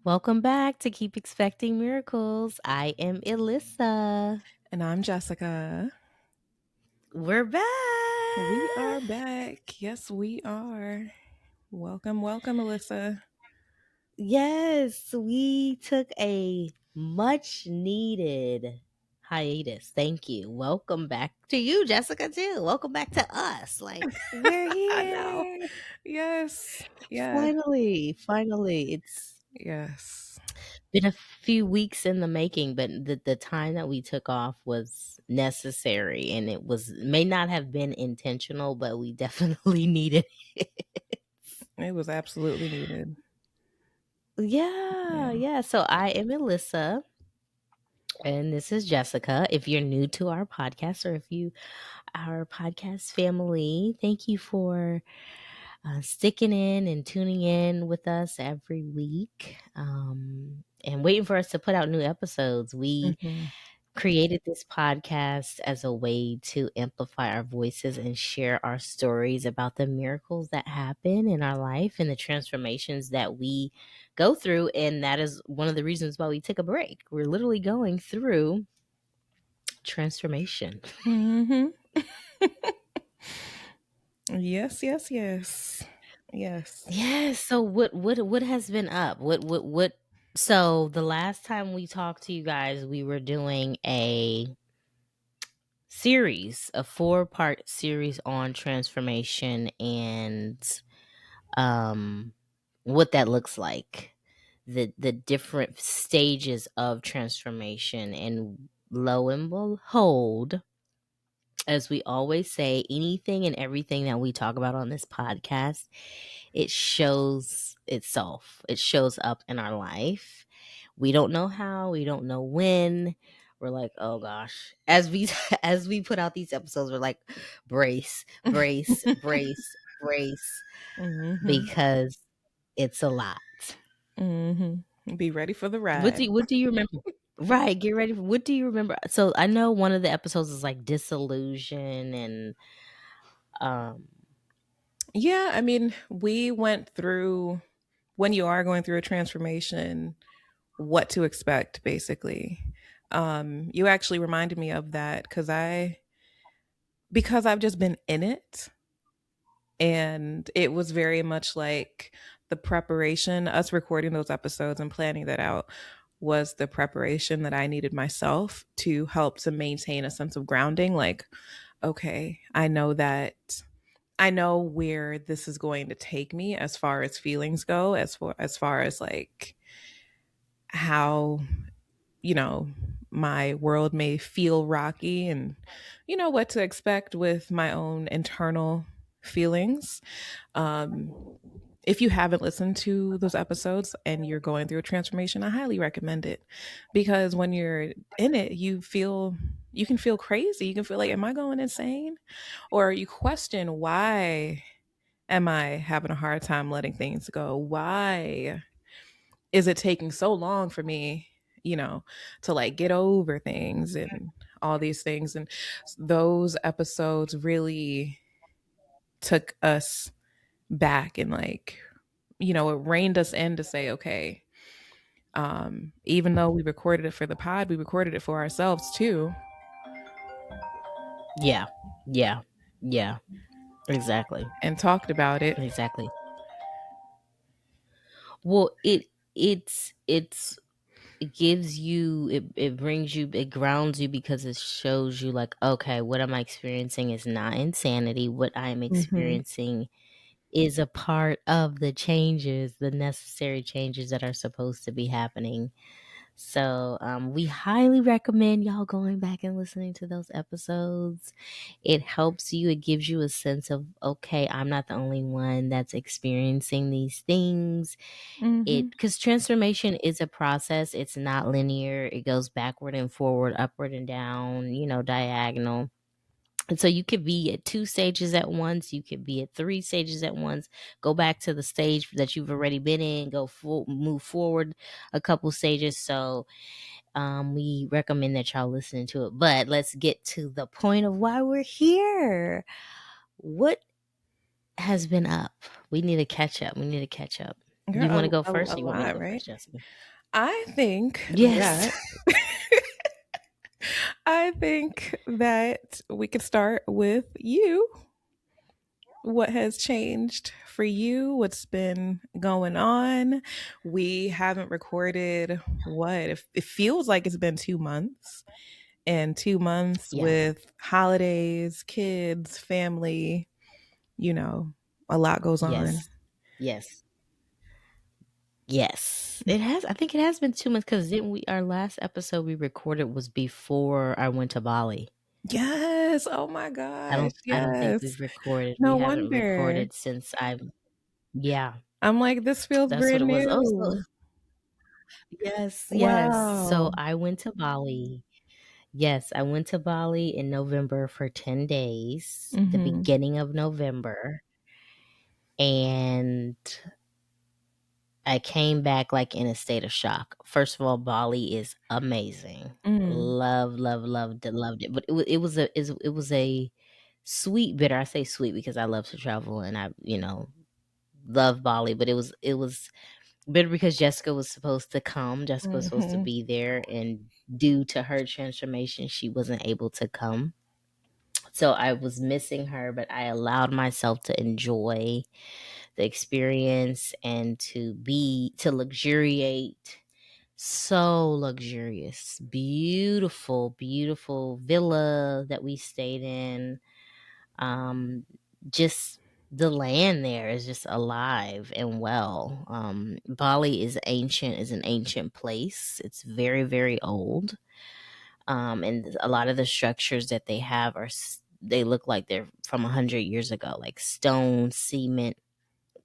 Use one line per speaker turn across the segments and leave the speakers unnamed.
Welcome back to Keep Expecting Miracles. I am Ilissa.
And I'm Jessica.
We're back.
We are back. Yes, we are. Welcome, welcome, Alyssa.
Yes, we took a much needed hiatus. Thank you. Welcome back to you, Jessica, too. Welcome back to us. Like, we're
I know.
here.
Yes. Yeah.
Finally. It's
Yes.
been a few weeks in the making, but the time that we took off was necessary, and it may not have been intentional, but we definitely needed it.
It was absolutely needed.
Yeah,
Yeah.
yeah. So I am Ilissa, and this is Jessica. If you're new to our podcast, or if you our podcast family, thank you for sticking in and tuning in with us every week, and waiting for us to put out new episodes. We
hmm
created this podcast as a way to amplify our voices and share our stories about the miracles that happen in our life and the transformations that we go through. And that is one of the reasons why we took a break. We're literally going through transformation.
hmm Yes, yes, yes. Yes.
Yes. So what has been up? What so the last time we talked to you guys, we were doing a 4-part series on transformation and what that looks like, the different stages of transformation. And lo and behold, as we always say, anything and everything that we talk about on this podcast, it shows itself. It shows up in our life. We don't know how, we don't know when. We're like, oh gosh. As we put out these episodes, we're like, brace, brace, brace, brace,
hmm
because it's a lot.
hmm Be ready for the
What
ride.
do you remember? Right, get ready for what do you remember? So I know one of the episodes is like disillusion and um
Yeah, I mean, we went through when you are going through a transformation, what to expect basically. You actually reminded me of that because I've just been in it, and it was very much like the preparation, us recording those episodes and planning that out was the preparation that I needed myself to help to maintain a sense of grounding. Like, okay, I know where this is going to take me as far as feelings go, as far as like how, you know, my world may feel rocky, and what to expect with my own internal feelings. um if you haven't listened to those episodes and you're going through a transformation, I highly recommend it, because when you're in it, you can feel crazy. You can feel like, am I going insane? Or you question, why am I having a hard time letting things go? Why is it taking so long for me, to like get over things and all these things? And those episodes really took us back, and like, it reined us in to say, okay, even though we recorded it for the pod, we recorded it for ourselves too,
yeah. Yeah. Yeah. Exactly.
and talked about it.
Exactly. Well, it gives you it brings you, it grounds you, because it shows you like, okay, what am I experiencing is not insanity. What I am
hmm
experiencing is a part of the changes, the necessary changes that are supposed to be happening. So we highly recommend y'all going back and listening to those episodes. It helps you, it gives you a sense of, okay, I'm not the only one that's experiencing these things.
hmm
Because transformation is a process, it's not linear. It goes backward and forward, upward and down, diagonal. And so you could be at 2 stages at once, you could be at 3 stages at once, go back to the stage that you've already been in, move forward a couple stages. So we recommend that y'all listen to it. But let's get to the point of why we're here. What has been up? We need to catch up. Do you want to
Girl,
go
a
first, or you want me to
lot,
go
right?
first, Jessica?
I think
Yes.
that I think that we could start with you. What has changed for you? What's been going on? We haven't recorded what? It feels like it's been 2 months, and 2 months
Yeah.
with holidays, kids, family, a lot goes on.
Yes. Yes. Yes. It has. I think it has been 2 months because didn't we? Our last episode we recorded was before I went to Bali.
Yes. Oh my
I
gosh.
don't. I don't think
Yes.
we've recorded. We
No
haven't
wonder.
recorded since I've. Yeah,
I'm like, this feels
that's what
brand
it was. Oh, so
new.
yes, yes. So
Wow.
I went to Bali. Yes, I went to Bali in November for 10 days, the
Mm-hmm.
beginning of November, and I came back like in a state of shock. First of all, Bali is amazing.
Mm.
Love, love, loved it. But it was a sweet bitter. I say sweet because I love to travel and I, love Bali. But it was bitter because Jessica was supposed to come. Jessica was supposed to
Mm-hmm.
be there, and due to her transformation, she wasn't able to come. So I was missing her, but I allowed myself to enjoy the experience and to luxuriate. So luxurious, beautiful, beautiful villa that we stayed in. Um, just the land there is just alive and well. Bali is an ancient place. It's very, very old. And a lot of the structures that they have they look like they're from 100 years ago, like stone, cement,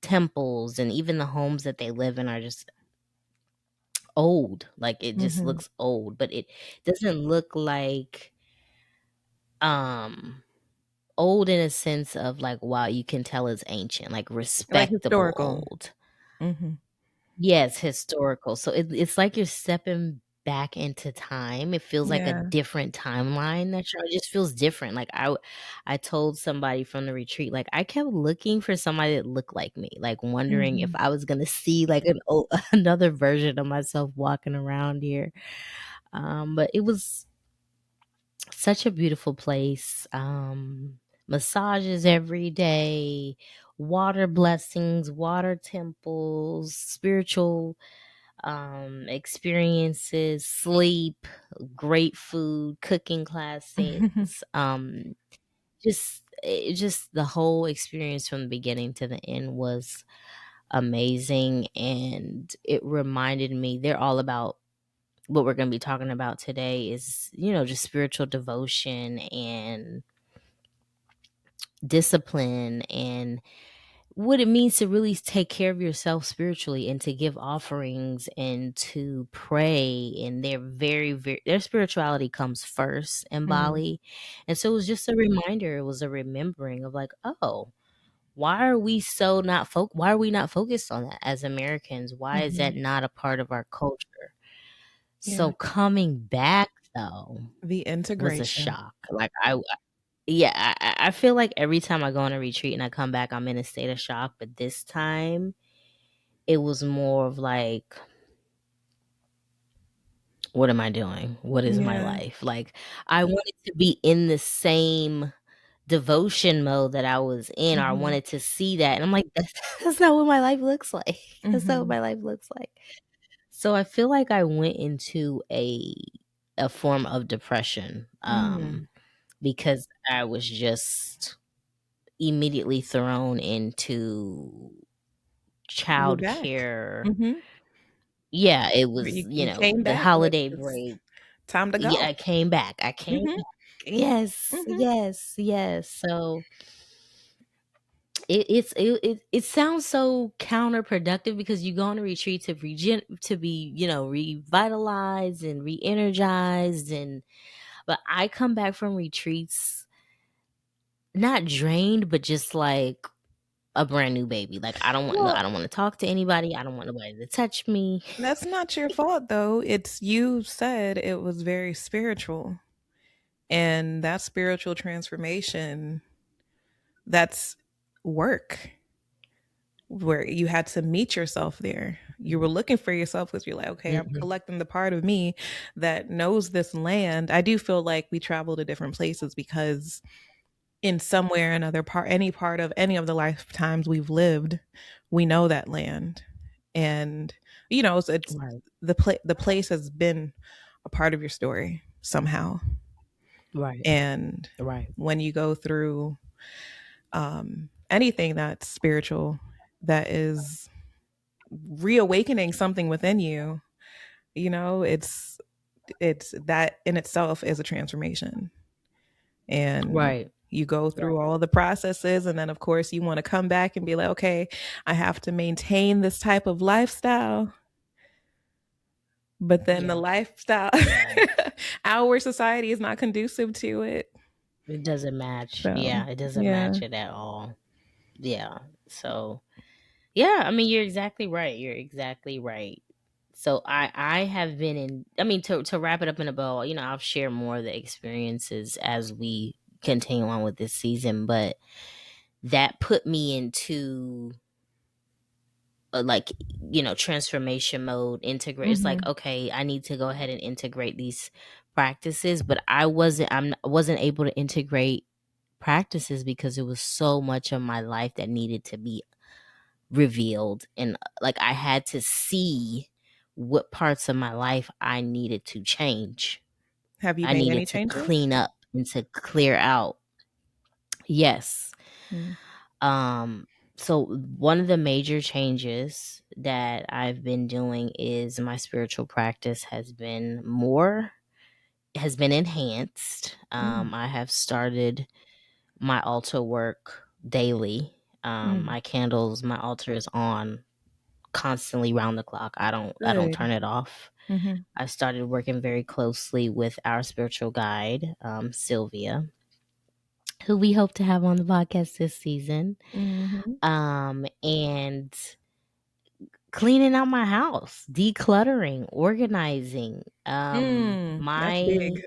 temples, and even the homes that they live in are just old. Like it just
Mm-hmm.
looks old, but it doesn't look like um old in a sense of like, wow, you can tell it's ancient, like
Like
respectable
historical.
old.
Mm-hmm.
Yes, historical. So it's like you're stepping back into time. It feels like a
Yeah.
different timeline it just feels different. Like I told somebody from the retreat, like I kept looking for somebody that looked like me, like wondering if
Mm-hmm.
I was gonna see like another version of myself walking around here. But it was such a beautiful place. Massages every day, water blessings, water temples, spiritual experiences, sleep, great food, cooking classes, just the whole experience from the beginning to the end was amazing, and it reminded me they're all about what we're going to be talking about today is, just spiritual devotion and discipline and what it means to really take care of yourself spiritually and to give offerings and to pray. And they're very, very, their spirituality comes first in
Mm.
Bali. And so it was just a reminder, it was a remembering of like, oh, why are we so not why are we not focused on that as Americans? Why is
Mm-hmm.
that not a part of our culture?
Yeah.
So coming back though
The
was a
integration.
shock. Like yeah, I feel like every time I go on a retreat and I come back, I'm in a state of shock. But this time, it was more of like, what am I doing? What is my
Yeah.
life? Like, I wanted to be in the same devotion mode that I was in, or I
Mm-hmm.
wanted to see that. And I'm like, that's not what my life looks like. That's not what
Mm-hmm.
my life looks like. So I feel like I went into a form of depression,
Mm.
because I was just immediately thrown into
You're back.
childcare.
Mm-hmm.
Yeah, it was,
You came
the
back. Like
holiday
it's
break.
time to
Yeah,
go.
I came back. I came
Mm-hmm.
back. Yes,
Mm-hmm.
yes, yes. So it sounds so counterproductive because you go on a retreat to to be, revitalized and re-energized, and but I come back from retreats not drained, but just like a brand new baby. Like I
Well,
don't want to talk to anybody. I don't want nobody to touch me.
that's not your fault though. It's you said it was very spiritual. And that spiritual transformation, that's work. where you had to meet yourself there. You were looking for yourself because you're like, okay, I'm
Mhm.
collecting the part of me that knows this land. I do feel like we travel to different places because in somewhere another part, any part of any of the lifetimes we've lived, we know that land. And it's
Right.
the place has been a part of your story somehow.
Right.
And
Right.
when you go through anything that's spiritual, that is reawakening something within you, it's that in itself is a transformation. And
Right.
you go through all the processes, and then of course you want to come back and be like, okay, I have to maintain this type of lifestyle, but then the
Yeah.
lifestyle
Yeah.
our society is not conducive to it.
It doesn't match.
So
Yeah, it doesn't
yeah.
match it at all. Yeah. So, yeah, I mean, you're exactly right. You're exactly right. So I have been in, I mean, to wrap it up in a bow, I'll share more of the experiences as we continue on with this season, but that put me into like, transformation mode, integrate. It's like,
Hmm.
okay, I need to go ahead and integrate these practices, but I wasn't able to integrate practices because it was so much of my life that needed to be revealed, and like I had to see what parts of my life I needed to change.
Have you
I
made
needed
any
to
changes?
clean up and to clear out. Yes.
Mm.
Um so one of the major changes that I've been doing is my spiritual practice has been enhanced.
Mm.
I have started my altar work daily.
Mm.
My altar is on constantly round the clock. I don't
Good.
turn it off.
Hmm.
I started working very closely with our spiritual guide, Sylvia, who we hope to have on the podcast this season.
Hmm.
And cleaning out my house, decluttering, organizing.
That's
My
big.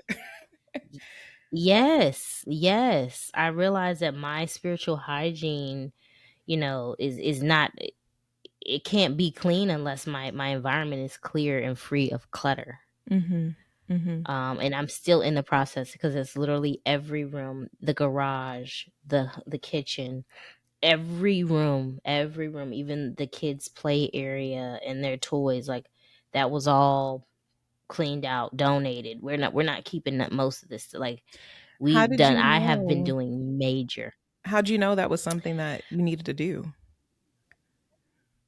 Yes, yes. I realize that my spiritual hygiene, is not, it can't be clean unless my environment is clear and free of clutter.
Hmm. Hmm.
And I'm still in the process because it's literally every room, the garage, the kitchen, every room, even the kids' play area and their toys, like that was all cleaned out, donated. We're not keeping that, most of this. Like
How
we've
did
done,
you
I have been
know?
doing major.
How'd you know that was something that you needed to do?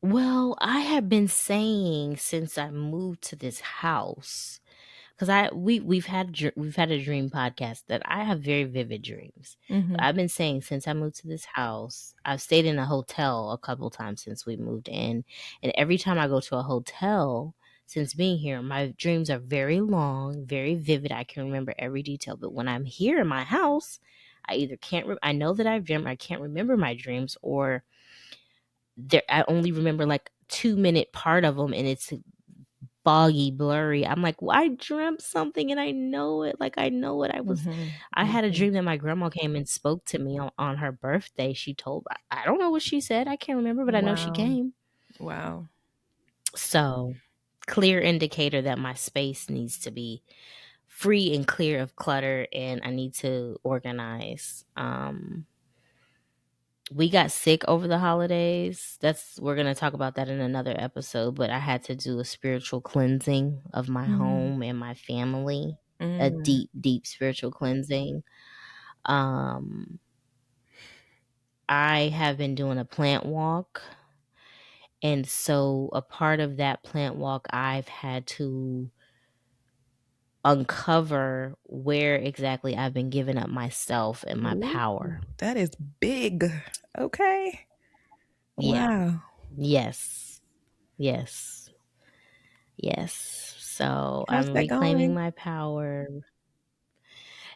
Well, I have been saying since I moved to this house, because we've had a dream podcast that I have very vivid dreams. But
Hmm.
I've been saying since I moved to this house, I've stayed in a hotel a couple times since we moved in, and every time I go to a hotel since being here, my dreams are very long, very vivid. I can remember every detail. But when I'm here in my house, I either can't. I know that I've dreamt. I can't remember my dreams, or I only remember like 2 minute part of them, and it's foggy, blurry. I'm like, well, I dreamt something and I know it. Like I know it.
Hmm.
I had a
Hmm.
dream that my grandma came and spoke to me on her birthday. She told, I don't know what she said. I can't remember, but I know she
Wow.
came.
Wow.
So clear indicator that my space needs to be free and clear of clutter, and I need to organize. We got sick over the holidays. We're going to talk about that in another episode, but I had to do a spiritual cleansing of my
Mm.
home and my family, a
Mm.
deep, deep spiritual cleansing. Um, I have been doing a plant walk. And so, a part of that plant walk, I've had to uncover where exactly I've been giving up myself and my
Ooh,
power.
that is big. Okay.
Yeah.
Wow.
Yes. Yes. Yes. So
How's
I'm
that
reclaiming
going?
my power.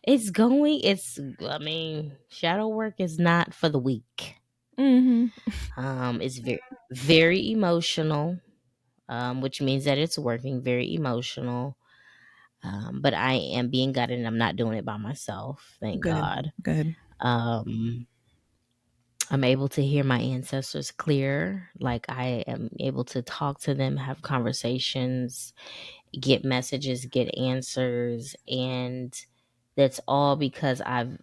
I mean, shadow work is not for the weak.
Hmm.
It's very, very emotional, which means that it's working very emotional. But I am being guided and I'm not doing it by myself. Thank
Good.
God.
Good.
Um, I'm able to hear my ancestors clear. Like I am able to talk to them, have conversations, get messages, get answers. And that's all because I've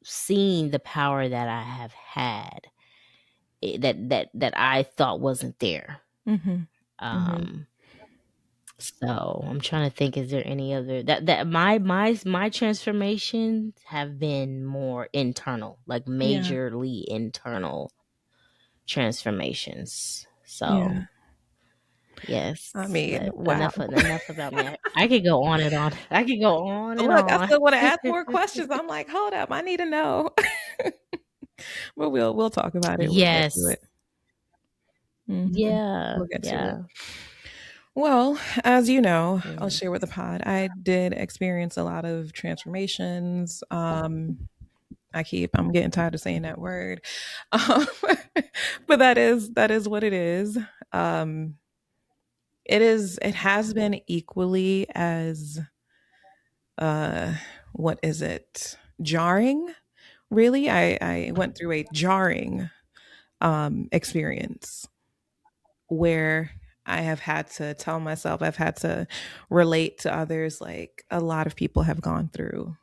seen the power that I have had, that I thought wasn't there.
Mm-hmm. Mm-hmm.
Um, so I'm trying to think, is there any other that my transformations have been more internal, like
Yeah.
majorly internal transformations. So
Yeah. I
yes,
mean,
but
wow.
enough about me. I could go on and on. I could go on and
Look, I
on.
still want to ask more questions. I'm like, hold up, I need to know. But we'll talk about it. We'll get to
Yes.
it. Hmm.
Yeah.
We'll get to it.
Yeah.
Well, as you know, I'll
Yeah.
share with the pod. I did experience a lot of transformations. I'm getting tired of saying that word. Um, but that is what it is. Um, it has been equally as uh what is it? Jarring, really. I went through a jarring experience where I have had to tell myself, I've had to relate to others. Like a lot of people have gone through,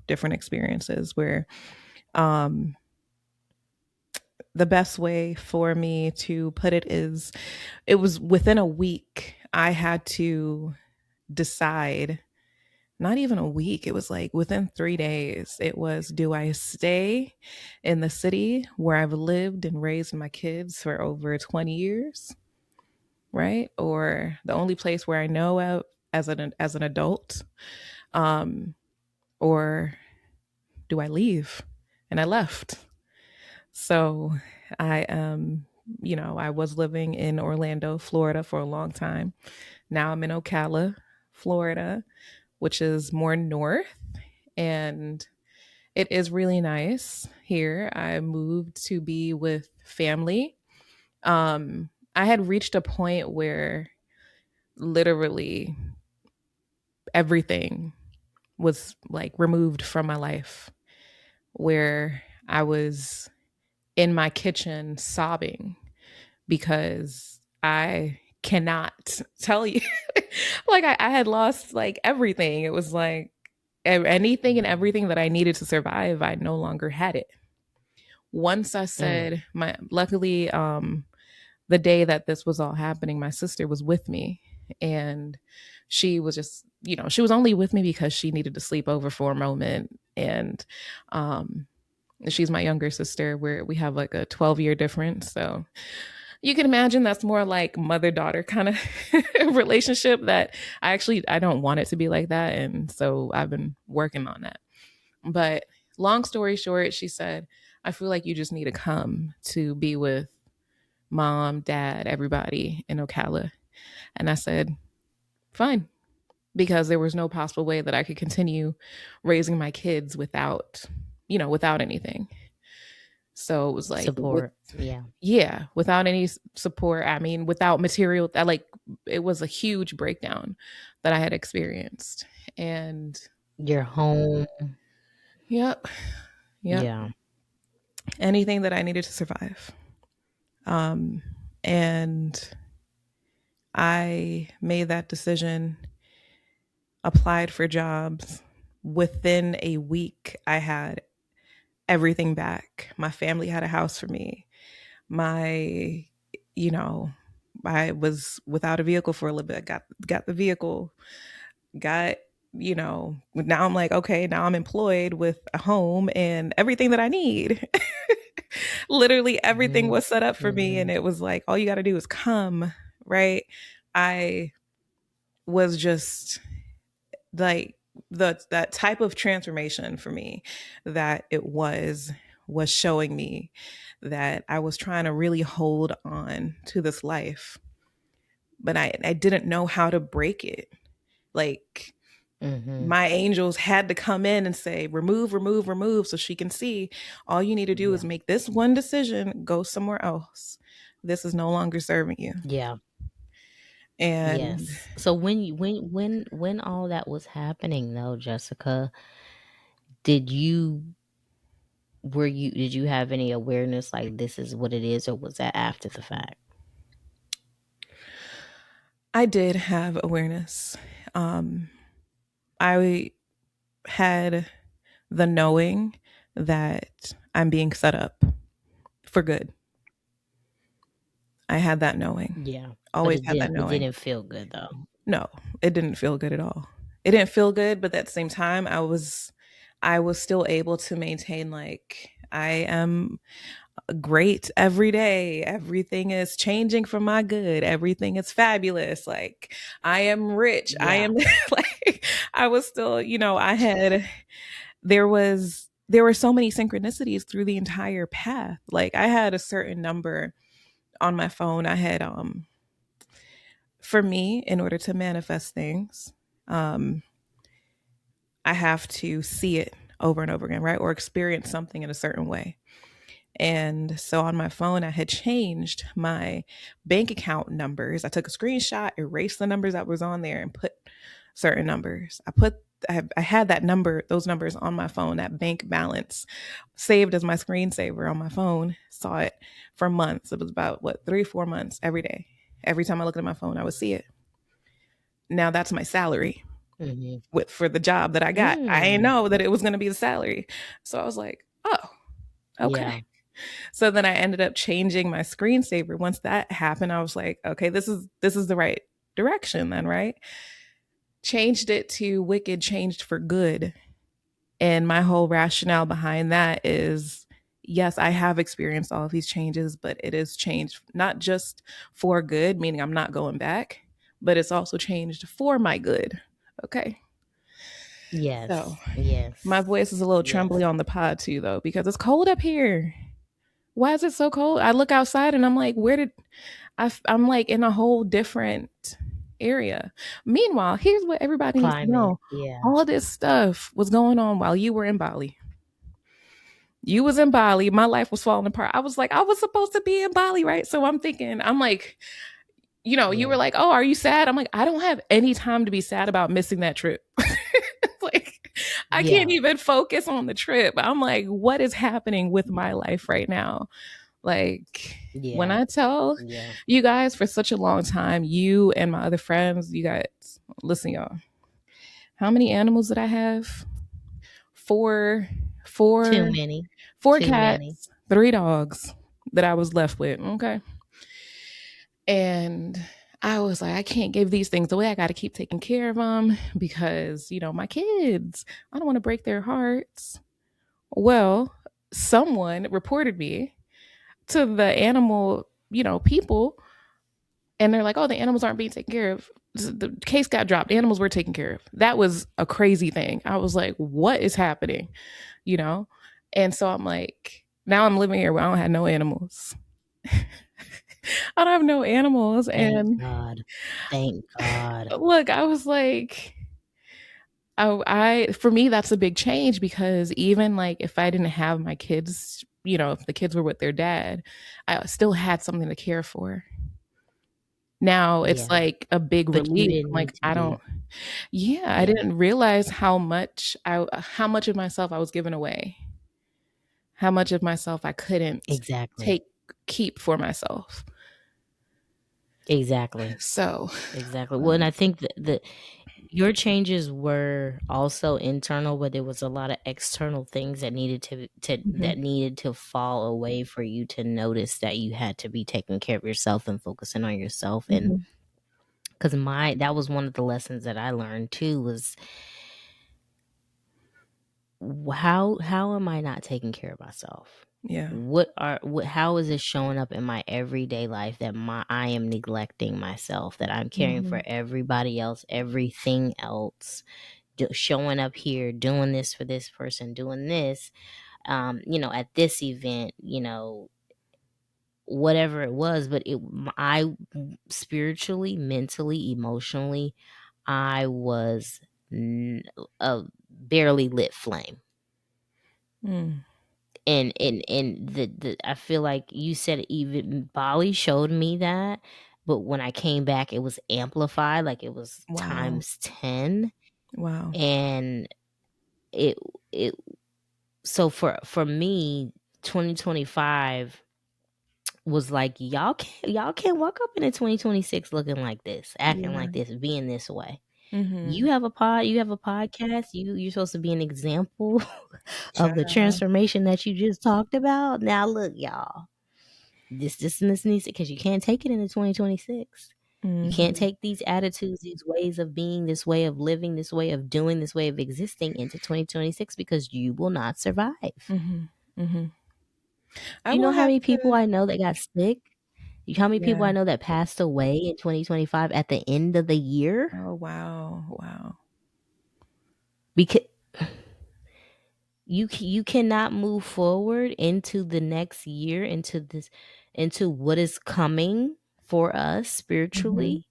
different experiences where um, the best way for me to put it is it was within a week, I had to decide. Not even a week. It was like within 3 days. It was, do I stay in the city where I've lived and raised my kids for over 20 years? Right? Or the only place where I know of as an adult, um, or do I leave? And I left. So I was living in Orlando, Florida for a long time. Now I'm in Ocala, Florida, which is more north, and it is really nice here. I moved to be with family. I had reached a point where literally everything was like removed from my life, where I was in my kitchen sobbing because I cannot tell you, like I had lost like everything. It was like anything and everything that I needed to survive, I no longer had it. Once I
Mm.
said, my luckily, the day that this was all happening, my sister was with me, and she was just, she was only with me because she needed to sleep over for a moment. And um, she's my younger sister, where we have like a 12-year difference. So you can imagine that's more like mother daughter kind of relationship that I don't want it to be like that. And so I've been working on that. But long story short, she said, I feel like you just need to come to be with mom, dad, everybody in Ocala. And I said, fine, because there was no possible way that I could continue raising my kids without anything. So it was like,
Support. Yeah.
yeah, without any support. I mean, without material, it was a huge breakdown that I had experienced. And
Your home.
yep, yep,
Yeah.
anything that I needed to survive. Um, and I made that decision, applied for jobs. Within a week, I had everything back. My family had a house for me. My, you know, I was without a vehicle for a little bit. Got the vehicle. Got, now I'm like, okay, now I'm employed with a home and everything that I need. Literally everything
Mhm.
was set up for me, and
Mhm.
it was like all you got to do is come, right? I was just like that type of transformation for me, that it was showing me that I was trying to really hold on to this life, but I didn't know how to break it. Like
Mhm.
my angels had to come in and say, remove, remove, remove, so she can see all you need to do is
Yeah.
make this one decision, go somewhere else. This is no longer serving you.
Yeah.
And
Yes. So when all that was happening though, Jessica, did you did you have any awareness like this is what it is, or was that after the fact?
I did have awareness. Um, I had the knowing that I'm being set up for good. I had that knowing.
Yeah. But
Always had that
it
knowing.
didn't feel good though.
No, it didn't feel good at all. It didn't feel good, but at the same time, I was still able to maintain like I am great every day. Everything is changing for my good. Everything is fabulous. Like I am rich. I
Yeah.
am like I was still, I had there were so many synchronicities through the entire path. Like I had a certain number on my phone. I had for me, in order to manifest things, um I have to see it over and over again, right? Or experience something in a certain way. And so on my phone, I had changed my bank account numbers. I took a screenshot, erased the numbers that was on there, and put certain numbers. I had those numbers on my phone, that bank balance saved as my screensaver on my phone. Saw it for months. It was about what, 3, 4 months every day. Every time I looked at my phone, I would see it. Now that's my salary
Hmm.
for the job that I got. I didn't
Mm.
know that it was going to be the salary. So I was like, oh, okay.
Yeah.
So then I ended up changing my screensaver. Once that happened, I was like, okay, this is the right direction then, right? Changed it to wicked changed for good. And my whole rationale behind that is yes, I have experienced all of these changes, but it is changed not just for good, meaning I'm not going back, but it's also changed for my good. Okay. So
Yes.
my
Yes.
voice is a little
Yes.
trembly on the pod too, though, because it's cold up here. Why is it so cold? I look outside and I'm like, I'm like in a whole different area. Meanwhile, here's what everybody needs to
Climate.
know.
Yeah.
All of this stuff was going on while you were in Bali. You was in Bali. My life was falling apart. I was like, I was supposed to be in Bali, right? So I'm like, you
Yeah.
were like, oh, are you sad? I'm like, I don't have any time to be sad about missing that trip. Like, I can't
Yeah.
even focus on the trip. I'm like, what is happening with my life right now? Like, when
Yeah.
I tell
Yeah.
you guys for such a long time, you and my other friends, you guys, listen, y'all, how many animals did I have? Four,
Too
four,
many.
four
Too many.
cats, 3 dogs that I was left with. Okay. And I was like, I can't give these things away. I got to keep taking care of them because, my kids, I don't want to break their hearts. Well, someone reported me to the animal, people, and they're like, oh, the animals aren't being taken care of. The case got dropped. The animals were taken care of. That was a crazy thing. I was like, what is happening? You know? And so I'm like, now I'm living here where I don't have no animals. I don't have no animals.
Thank
And
God. Thank God.
look, I was like, for me, that's a big change because even like if I didn't have my kids, if the kids were with their dad, I still had something to care for. Now it's
Yeah.
like a big
But you
relief.
didn't
I'm
need
like,
to
I
be.
don't, yeah, I
Yeah.
didn't realize how much of myself I was giving away, how much of myself I couldn't
Exactly.
take, keep for myself.
Exactly.
So,
Exactly. Well, and
um,
I think that your changes were also internal, but there was a lot of external things that
mhm,
needed to fall away for you to notice that you had to be taking care of yourself and focusing on yourself. And
mhm,
because that was one of the lessons that I learned too, was how am I not taking care of myself?
yeah,
How is it showing up in my everyday life that I am neglecting myself, that I'm caring for
mhm,
everybody else, everything else, showing up here, doing this for this person, doing this, at this event, whatever it was. But I spiritually, mentally, emotionally, I was a barely lit flame.
mm,
And I feel like you said even Bali showed me that, but when I came back, it was amplified, like it was
wow,
times 10.
wow,
And it it So for me, 2025 was like, y'all can't walk up into 2026 looking like this, acting
Yeah.
like this, being this way.
Mm-hmm.
You have a podcast. You're supposed to be an example of the
Child.
transformation that you just talked about. Now look, y'all. This and this needs it, because you can't take it into 2026. You can't
Mm-hmm.
take these attitudes, these ways of being, this way of living, this way of doing, this way of existing into 2026, because you will not survive.
Mm-hmm. Mm-hmm. I
Do you
will
know how
have
many people
to.
I know that got sick? How many people
Yeah.
I know that passed away in 2025 at the end of the year?
Oh wow. Wow.
Because you cannot move forward into the next year, into what is coming for us
Mm-hmm.
spiritually,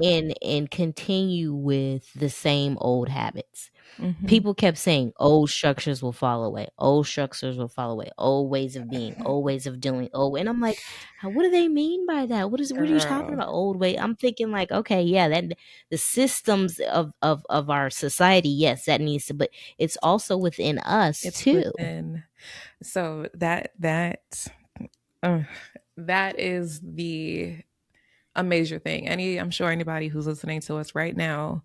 and continue with the same old habits.
Mm-hmm.
People kept saying old structures will fall away, old structures will fall away, old ways of being, old ways of doing, and I'm like, what do they mean by that? What are you talking
Girl,
about, old way? I'm thinking like, okay, yeah, that the systems of our society, yes, that needs to, but it's also within us
it's
too.
within. So uh, that is the a major thing. I'm sure anybody who's listening to us right now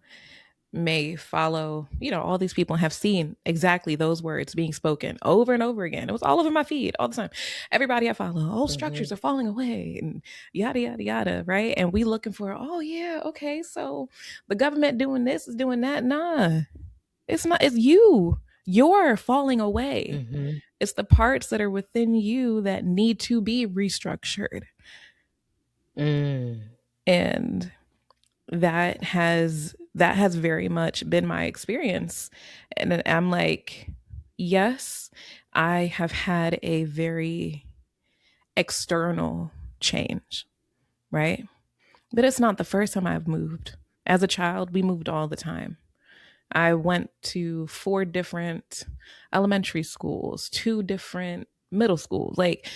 may follow, all these people have seen exactly those words being spoken over and over again. It was all over my feed all the time. Everybody I follow, oh, structures
Hmm.
are falling away and yada, yada, yada, right? And we looking for, oh, yeah, okay, so the government doing this is doing that. Nah, it's not. It's you. You're falling away.
Hmm.
It's the parts that are within you that need to be restructured.
Mm.
And that has very much been my experience. And I'm like, yes, I have had a very external change, right? But it's not the first time I've moved. As a child, we moved all the time. I went to 4 different elementary schools, 2 different middle schools, like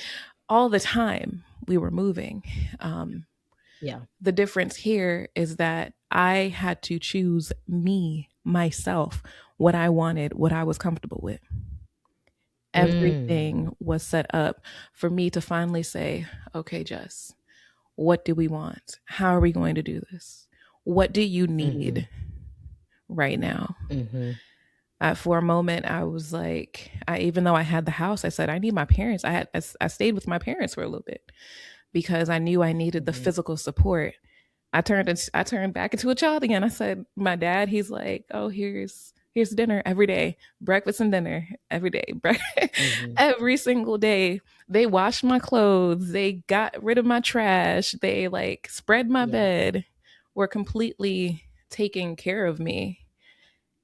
all the time we were moving. Um,
Yeah.
the difference here is that I had to choose me, myself, what I wanted, what I was comfortable with.
Mm.
Everything was set up for me to finally say, okay, Jess, what do we want? How are we going to do this? What do you
Hmm.
need right now?
Hmm.
For a moment, I was like, even though I had the house, I said, I need my parents. I stayed with my parents for a little bit because I knew I needed the
Hmm.
physical support. I turned back into a child again. I said, my dad, he's like, oh, here's dinner every day, breakfast and dinner every day,
Hmm.
every single day. They washed my clothes, they got rid of my trash, they like spread my
Yeah.
bed, were completely taking care of me.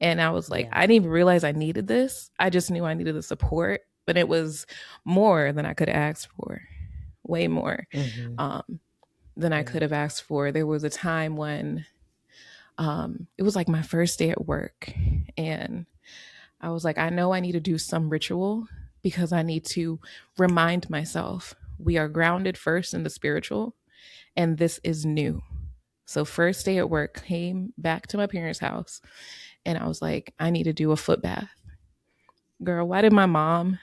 And I was like,
Yeah.
I didn't even realize I needed this. I just knew I needed the support, but it was more than I could ask for, way more.
Hmm.
Um, than I
Yeah.
could have asked for. There was a time when it was like my first day at work, and I was like, I know I need to do some ritual because I need to remind myself we are grounded first in the spiritual, and this is new. So, first day at work, came back to my parents' house, and I was like, I need to do a foot bath. Girl, why did my mom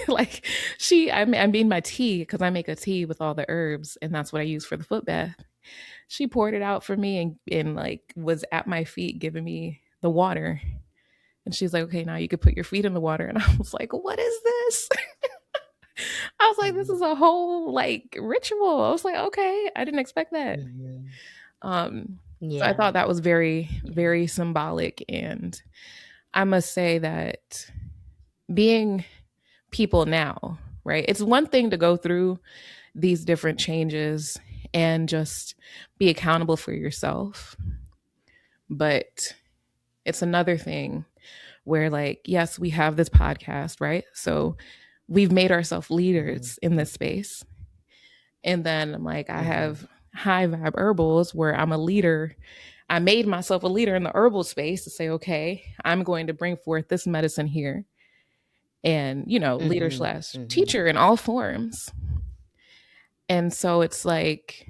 like I made my tea because I make a tea with all the herbs, and that's what I use for the foot bath. She poured it out for me and like was at my feet giving me the water. And she's like, okay, now you could put your feet in the water. And I was like, what is this? I was like, this
Hmm.
is a whole like ritual. I was like, okay, I didn't expect that.
Hmm.
So I
Yeah.
thought that was very,
Yeah.
very symbolic. And I must say that being people now, right? It's one thing to go through these different changes and just be accountable for yourself. But it's another thing where, like, yes, we have this podcast, right? So we've made ourselves
Hmm.
leaders in this space. And then I'm like, I
Hmm.
have high vibe herbals where I'm a leader. I made myself a leader in the herbal space to say, okay, I'm going to bring forth this medicine here. And, leader
Hmm.
slash
Hmm.
teacher in all forms. And so it's like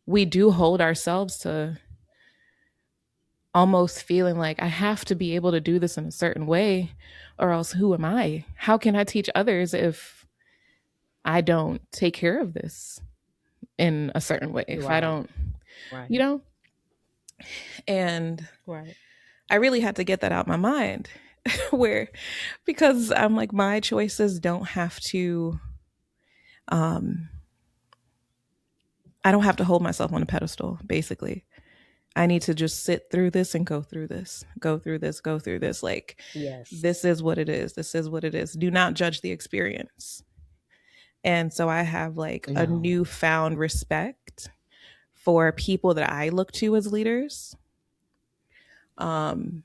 we do hold ourselves to almost feeling like I have to be able to do this in a certain way, or else who am I? How can I teach others if I don't take care of this in a certain way? If I
Right.
don't,
Right.
you know? And
Right.
I really had to get that out my mind where, because I'm like, my choices don't have to, um, I don't have to hold myself on a pedestal, basically. I need to just sit through this and go through this, go through this, go through this. Like,
Yes.
this is what it is. This is what it is. Do not judge the experience. And so I have like a
No.
newfound respect for people that I look to as leaders, um,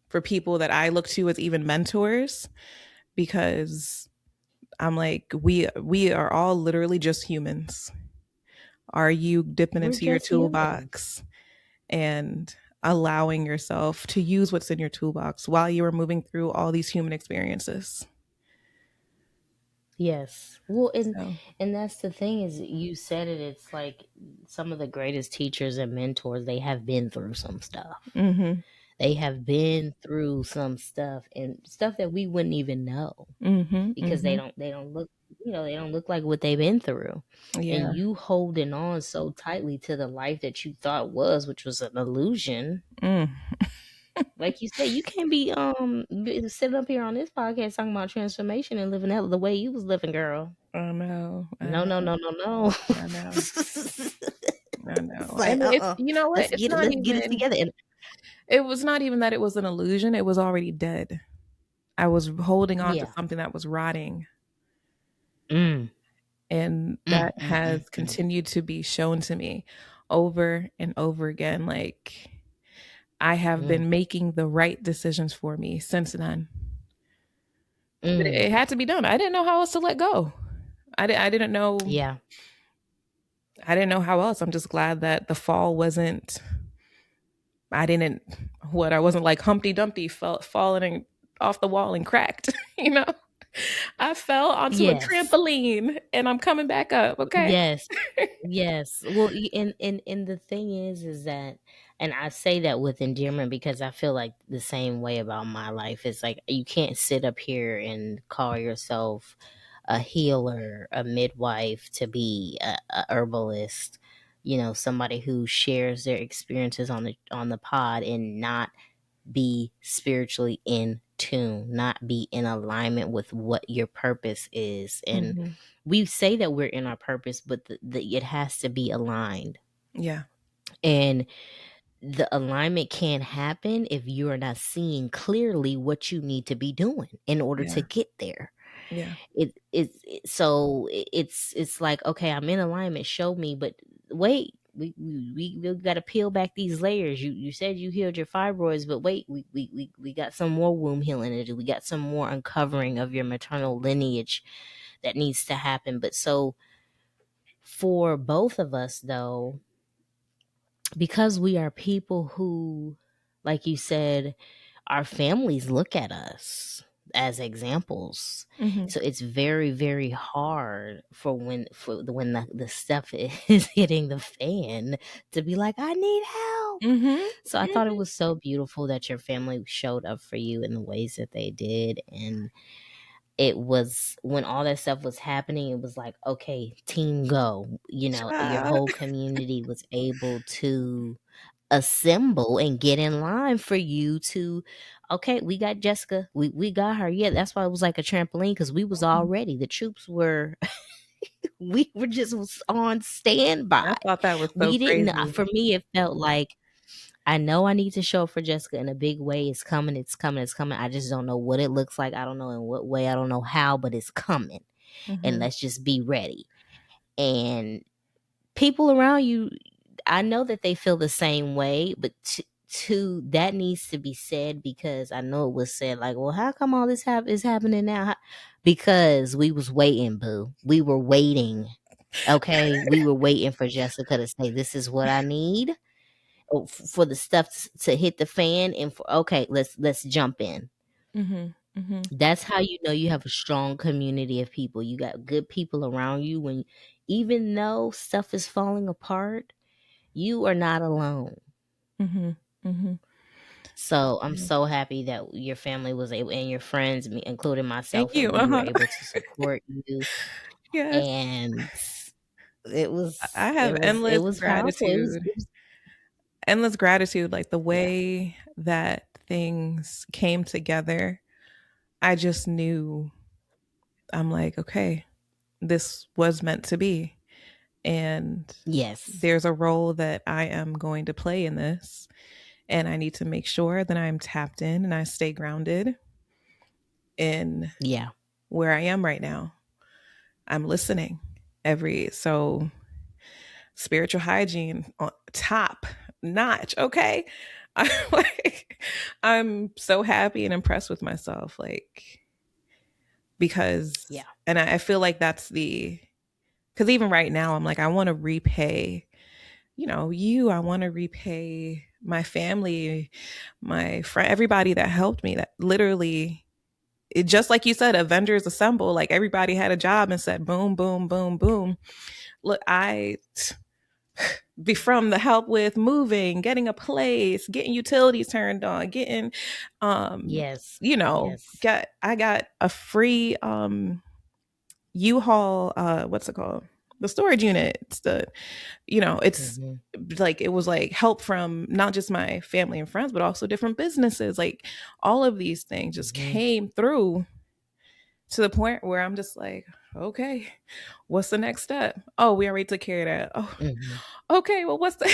for people that I look to as even mentors, because I'm like, we are all literally just humans. Are you dipping
We're
into your
just humans.
toolbox and allowing yourself to use what's in your toolbox while you are moving through all these human experiences?
Yes. Well,
So,
and that's the thing is you said it, it's like some of the greatest teachers and mentors, they have been through some stuff.
mm-hmm,
They have been through some stuff and stuff that we wouldn't even know
mm-hmm,
because
mm-hmm.
they don't look, they don't look like what they've been through. And
Yeah.
you holding on so tightly to the life that you thought was, which was an illusion.
Mm.
Like you said, you can't be sitting up here on this podcast talking about transformation and living out the way you was living, girl.
I know. I
No, no,
know.
no, no, no.
I know. I
It's
know.
like,
And it's, you know what? It's not
let's get it
even,
together. And
it was not even that it was an illusion. It was already dead. I was holding on to
yeah.
something that was rotting.
Mm,
And
mm,
that
mm,
has
mm, mm.
continued to be shown to me over and over again. Like, I have
Mm,
been making the right decisions for me since then. But
mm.
it had to be done. I didn't know how else to let go. I didn't know.
Yeah.
I didn't know how else. I'm just glad that the fall wasn't. I didn't. What I wasn't like Humpty Dumpty falling off the wall and cracked. You know, I fell onto a
Yes.
trampoline and I'm coming back up. Okay.
Yes. Yes. Well, and the thing is that, and I say that with endearment because I feel like the same way about my life. It's like you can't sit up here and call yourself a healer, a midwife, to be a herbalist. Somebody who shares their experiences on the pod and not be spiritually in tune, not be in alignment with what your purpose is. And
Hmm.
we say that we're in our purpose, but it has to be aligned.
Yeah.
And the alignment can't happen if you are not seeing clearly what you need to be doing in order to
Yeah.
get there.
Yeah.
It's like, okay, I'm in alignment, show me, but wait, we got to peel back these layers. You said you healed your fibroids, but wait, we got some more womb healing to do. We got some more uncovering of your maternal lineage that needs to happen. But so for both of us though, because we are people who, like you said, our families look at us as examples.
Hmm.
So it's very, very hard when the stuff is hitting the fan to be like, I need help.
Hmm.
So I thought it was so beautiful that your family showed up for you in the ways that they did. And it was when all that stuff was happening, it was like, okay, team go. Your
Child.
whole community was able to assemble and get in line for you to, okay, we got Jessica, we got her. Yeah, that's why it was like a trampoline, because we was already, the troops were we were just on standby.
I thought that was so
We didn't
crazy.
For me it felt like, I know I need to show up for Jessica in a big way. It's coming, it's coming, it's coming. I just don't know what it looks like. I don't know in what way, I don't know how, but it's coming. And
Hmm.
let's just be ready. And people around you, I know that they feel the same way, but to that needs to be said, because I know it was said like, well, how come all this is happening now? Because we was waiting, boo. We were waiting. Okay, we were waiting for Jessica to say, "This is what I need." For the stuff to hit the fan, and for, okay, let's jump in.
Hmm. Hmm.
That's how you know you have a strong community of people. You got good people around you, when even though stuff is falling apart, you are not alone.
Hmm. Hmm.
So I'm
Yeah.
so happy that your family was able, and your friends, me, including
Thank
myself, that
you.
we were
Uh-huh.
able to support you.
Yes.
And it was
I
it
have
was it
endless
was powerful.
gratitude. Endless gratitude, like the
Yeah.
way that things came together. I just knew, I'm like, okay, this was meant to be. And
Yes.
there's a role that I am going to play in this. And I need to make sure that I'm tapped in and I stay grounded in
Yeah.
where I am right now. I'm listening so spiritual hygiene on top notch. Okay. I'm I'm so happy and impressed with myself. Like, because,
Yeah.
and I feel like because even right now, I'm like, I want to repay, I want to repay my family, my friend, everybody that helped me, that literally, just like you said, Avengers Assemble, like everybody had a job and said, boom, boom, boom, boom. Look, I be from the help with moving, getting a place, getting utilities turned on, getting,
Yes. Yes.
get, I got a free, U-Haul, what's it called? The storage unit. It's it's
Hmm.
like, it was like help from not just my family and friends, but also different businesses. Like all of these things just
Hmm.
came through to the point where I'm just like, okay, what's the next step? Oh, we already took care of that. Oh,
Hmm.
okay, well, what's the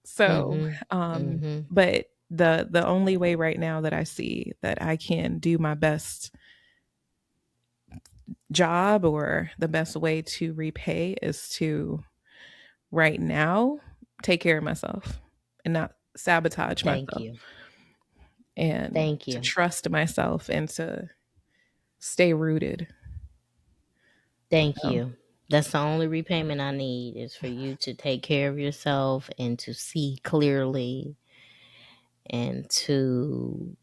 so,
Hmm. Hmm.
but the only way right now that I see that I can do my best job, or the best way to repay, is to right now take care of myself and not sabotage
Thank
myself,
you.
and
Thank
to
you.
trust myself and to stay rooted.
Thank
So,
you. That's the only repayment I need, is for you to take care of yourself and to see clearly, and to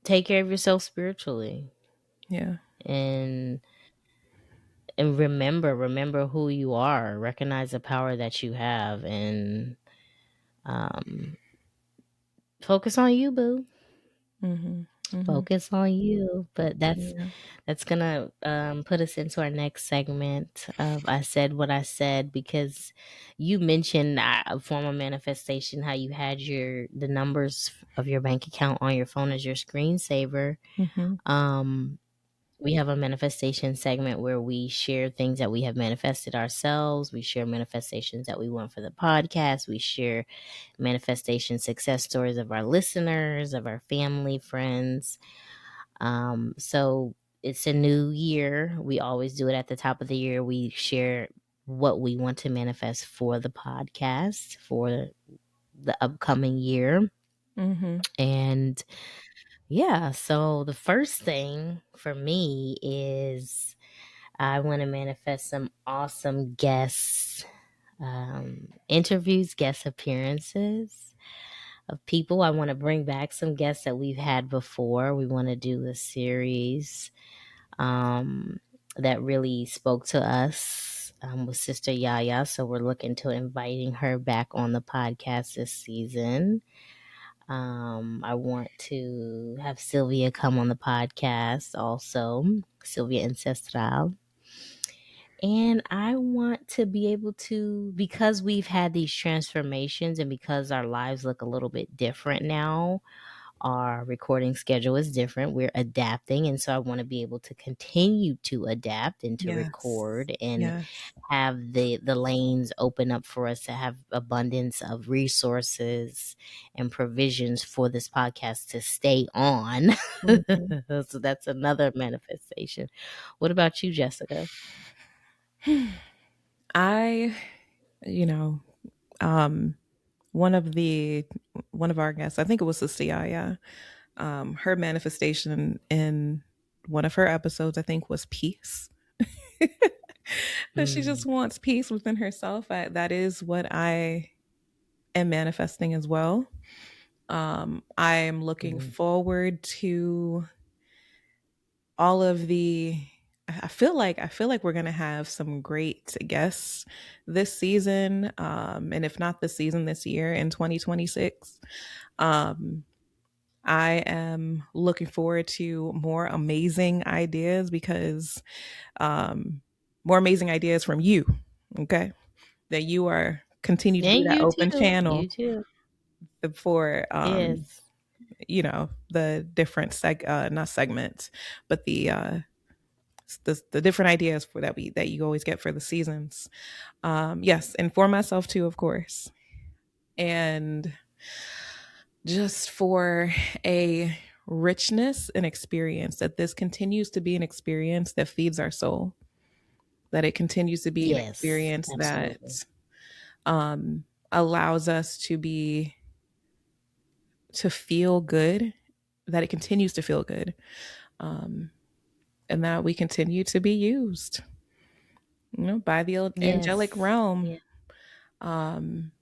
take care of yourself spiritually,
yeah.
and remember who you are, recognize the power that you have, and um focus on you, boo.
Mhm. Mhm.
Focus on you. But
Yeah.
that's gonna put us into our next segment of I Said What I Said, because you mentioned a form of manifestation, how you had the numbers of your bank account on your phone as your screensaver.
Mhm.
um we have a manifestation segment where we share things that we have manifested ourselves. We share manifestations that we want for the podcast. We share manifestation success stories of our listeners, of our family, friends. So it's a new year. We always do it at the top of the year. We share what we want to manifest for the podcast for the upcoming year.
Mhm.
And yeah, so the first thing for me is I want to manifest some awesome guests, interviews, guest appearances of people. I want to bring back some guests that we've had before. We want to do a series um, that really spoke to us, with Sister Yaya. So we're looking to inviting her back on the podcast this season. I want to have Sylvia come on the podcast also, Sylvia Ancestral. And I want to be able to, because we've had these transformations and because our lives look a little bit different now, our recording schedule is different. We're adapting. And so I want to be able to continue to adapt and to
Yes.
record and
Yes.
have the lanes open up for us to have abundance of resources and provisions for this podcast to stay on.
Mhm.
So that's another manifestation. What about you, Jessica?
I, you know, um, one of the one of our guests, I think it was Sister Yaya, her manifestation in one of her episodes, I think, was peace. That she just
Mm,
wants peace within herself. That is what I am manifesting as well. I'm looking
mm,
forward to all of the I feel like we're gonna have some great guests this season, and if not this season, this year in 2026. Um, I am looking forward to more amazing ideas because more amazing ideas from you. Okay, that you are continue to be
And
that
you
open
too.
channel
You too.
for
Yes.
the different not segments, but the different ideas for that you always get for the seasons. Yes, and for myself too, of course, and just for a richness and experience, that this continues to be an experience that feeds our soul, that it continues to be an
Yes.
experience
Absolutely.
that allows us to feel good, that it continues to feel good, um, and that we continue to be used, by the angelic
Yes.
realm.
Yeah.
Um,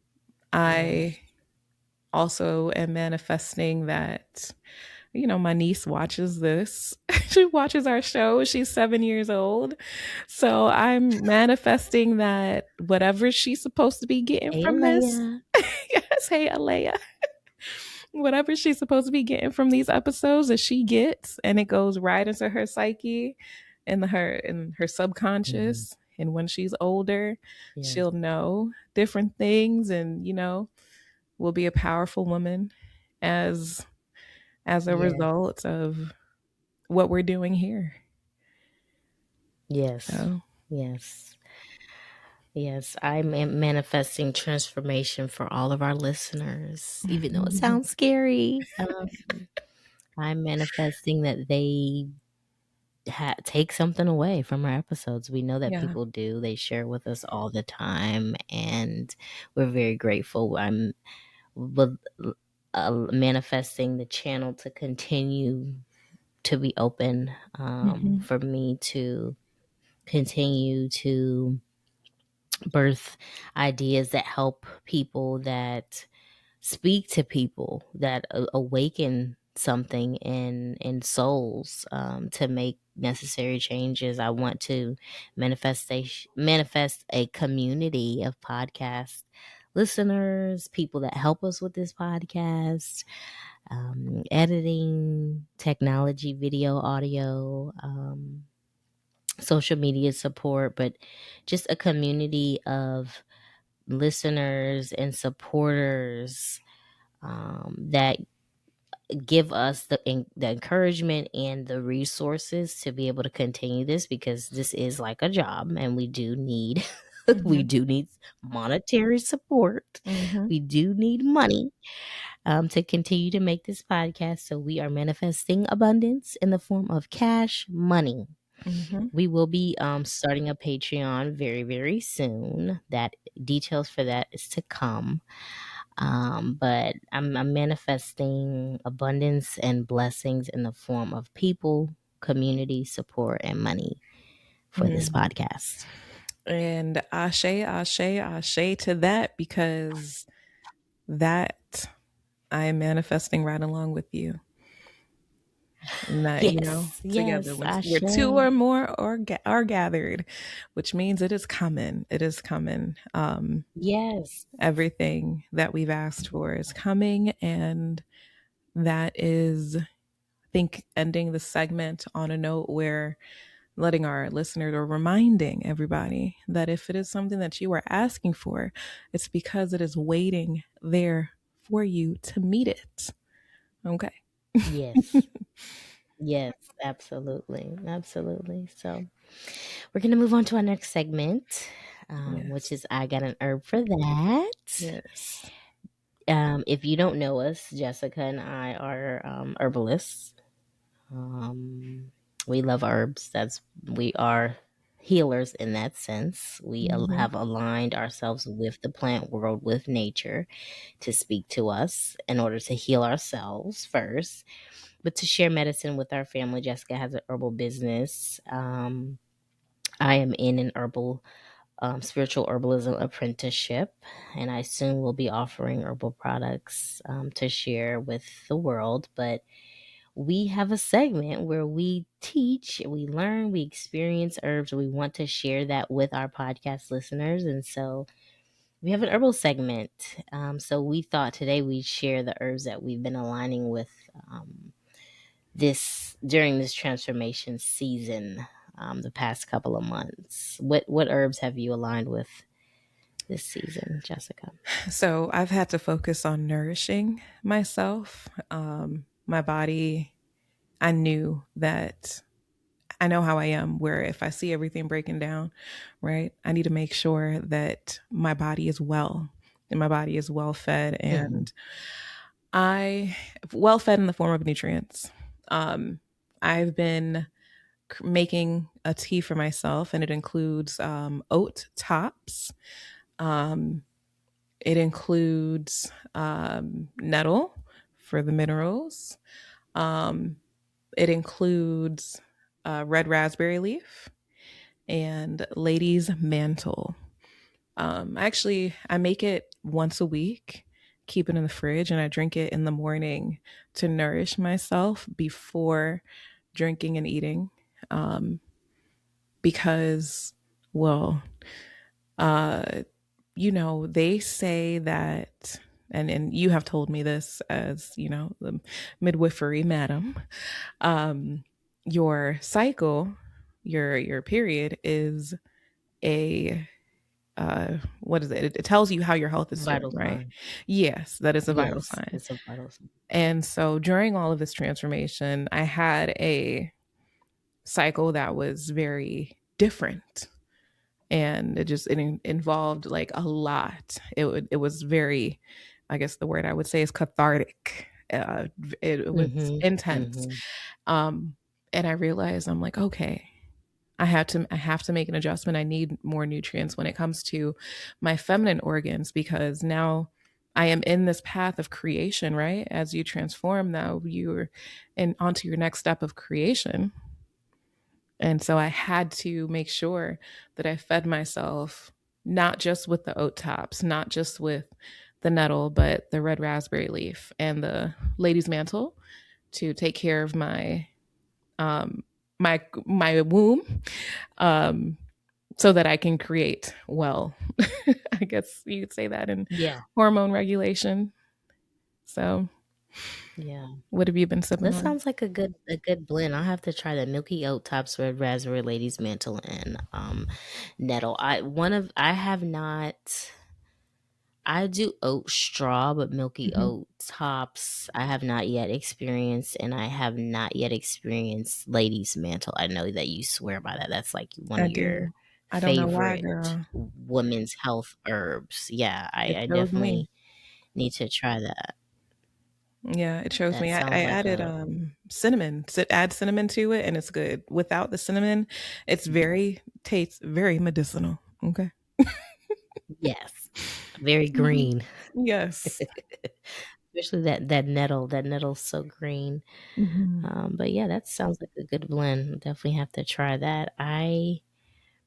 Yes.
I also am manifesting that, my niece watches this. She watches our show. She's 7 years old. So I'm manifesting that whatever she's supposed to be getting
Hey,
from this,
Alea.
yes, hey, Alea, whatever she's supposed to be getting from these episodes that she gets, and it goes right into her psyche and her
Hmm.
subconscious. And when she's older,
Yes.
she'll know different things, and will be a powerful woman as a
Yes.
result of what we're doing here.
Yes.
So
Yes. Yes. I'm manifesting transformation for all of our listeners, even though it sounds scary. I'm manifesting that they take something away from our episodes. We know that
yeah.
people do. They share with us all the time, and we're very grateful. I'm with, manifesting the channel to continue to be open,
Hmm.
for me to continue to birth ideas that help people, that speak to people, that awaken something in souls, to make necessary changes. I want to manifest a community of podcast listeners, people that help us with this podcast, editing, technology, video, audio, social media support, but just a community of listeners and supporters, that give us the encouragement and the resources to be able to continue this, because this is like a job, and we do need we
Hmm.
do need monetary support.
Hmm.
We do need money, to continue to make this podcast. So we are manifesting abundance in the form of cash money.
Hmm.
We will be starting a Patreon very, very soon. That details for that is to come. But I'm manifesting abundance and blessings in the form of people, community support, and money for this
Mm.
podcast.
And ashe, ashe, ashe to that, because that I am manifesting right along with you. And that,
Yes,
together,
yes,
where
Ashe.
two or more are gathered, which means it is coming. It is coming.
Yes,
Everything that we've asked for is coming. And that is, I think, ending the segment on a note where letting our listeners, or reminding everybody, that if it is something that you are asking for, it's because it is waiting there for you to meet it. Okay.
yes, yes, absolutely, absolutely. So we're gonna move on to our next segment, which
Yes.
is I got an herb for that.
Yes.
If you don't know us, Jessica and I are herbalists. Um, we love herbs. We are healers in that sense. We
Hmm.
have aligned ourselves with the plant world, with nature, to speak to us in order to heal ourselves first, but to share medicine with our family. Jessica has an herbal business. I am in an herbal, spiritual herbalism apprenticeship, and I soon will be offering herbal products, to share with the world. But we have a segment where we teach, we learn, we experience herbs. We want to share that with our podcast listeners. And so we have an herbal segment. So we thought today we'd share the herbs that we've been aligning with this during this transformation season, the past couple of months. What herbs have you aligned with this season, Jessica?
So I've had to focus on nourishing myself. My body, I knew that I know how I am, where if I see everything breaking down, right, I need to make sure that my body is well and my body is well fed
Mm-hmm.
and I well fed in the form of nutrients. I've been making a tea for myself, and it includes oat tops. Um, it includes nettle for the minerals. Um, it includes red raspberry leaf and lady's mantle. Actually, I make it once a week, keep it in the fridge, and I drink it in the morning to nourish myself before drinking and eating. Um, because, well, uh, they say that, and you have told me this as, the midwifery madam, um, your cycle, your period is a what is it? It tells you how your health is doing,
Vital
right?
sign.
Yes, that is a vital
Yes,
sign.
it's a vital sign.
And so during all of this transformation, I had a cycle that was very different, and it involved like a lot. It was very, I guess the word I would say is cathartic. It was
Mm-hmm.
intense,
Mm-hmm.
um, and I realized I'm like, okay, I have to make an adjustment. I need more nutrients when it comes to my feminine organs, because now I am in this path of creation, right? As you transform, now you're in onto your next step of creation. And so I had to make sure that I fed myself not just with the oat tops, not just with the nettle, but the red raspberry leaf and the lady's mantle to take care of um my womb, um so that I can create well. I guess you could say that in
Yeah.
hormone regulation. So,
Yeah.
what have you been sipping
That
on?
sounds like a good blend. I'll have to try the Milky Oat Tops Red Raspberry Ladies Mantle and Nettle. I have not. I do oat straw, but Milky
Mhm.
Oat Tops I have not yet experienced, and I have not yet experienced Ladies Mantle. I know that you swear by that. That's like one
I
of your
do. I don't know why,
favorite
girl.
women's health herbs. Yeah,
It
I
chose me.
definitely need to try that.
Yeah, it chose
That
me. I
sounds like
added
a
cinnamon. Add cinnamon to it, and it's good. Without the cinnamon, it's very tastes very medicinal. Okay.
yes, very
Mhm.
green.
Yes.
Especially that nettle. That nettle's so green.
Mhm.
But yeah, that sounds like a good blend. Definitely have to try that.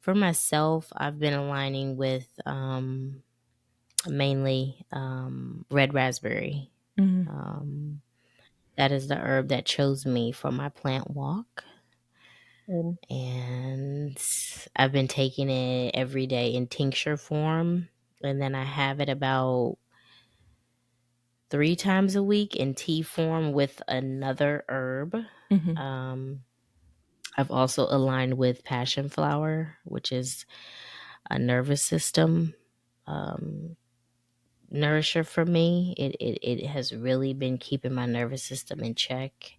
For myself, I've been aligning with mainly red raspberry.
Mhm.
Um, that is the herb that chose me for my plant walk.
And
And I've been taking it every day in tincture form. And then I have it about 3 times a week in tea form with another herb.
mhm.
Um, I've also aligned with passion flower, which is a nervous system um, nourisher for me. It has really been keeping my nervous system in check